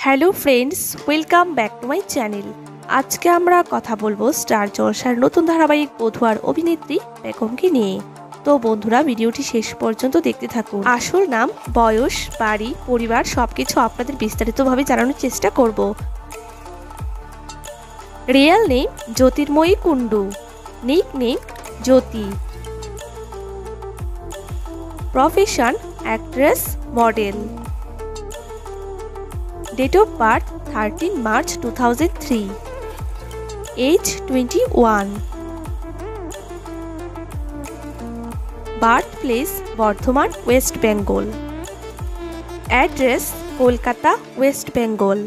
Hello friends, welcome back to my channel. আজকে আমরা কথা বলবো স্টার জলসার নতুন ধারাবাহিক বধুয়ার অভিনেত্রী বেগমকে নিয়ে। তো বন্ধুরা, ভিডিওটি শেষ পর্যন্ত দেখতে থাকুন। আসল নাম, বয়স, বাড়ি, পরিবার সবকিছু আপনাদের বিস্তারিতভাবে জানানোর চেষ্টা করব। Real name Jyotirmoyee Kundu, nick name Jyoti. Profession actress, model. Date of birth 13 March 2003. Age 21. Birthplace Bardhaman, West Bengal. Address Kolkata, West Bengal.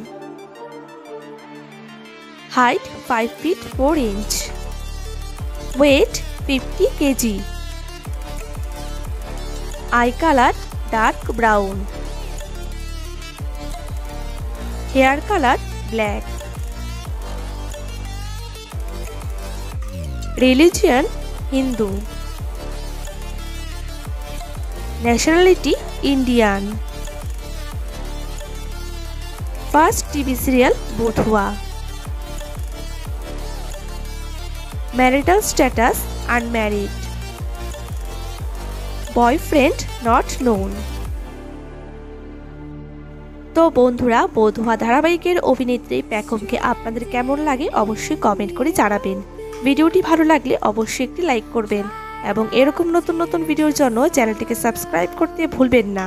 Height 5 feet 4 inch. Weight 50 kg. Eye color dark brown. Hair color black. Religion Hindu. Nationality Indian. First TV serial Bodhua. Marital status unmarried. Boyfriend not known. তো বন্ধুরা, বধুয়া ধারাবাহিকের অভিনেত্রী বেগমকে আপনাদের কেমন লাগে অবশ্যই comment করে জানাবেন। ভিডিওটি ভালো লাগলে অবশ্যই একটি লাইক করবেন এবং এরকম নতুন নতুন ভিডিওর জন্য চ্যানেলটিকে সাবস্ক্রাইব করতে ভুলবেন না।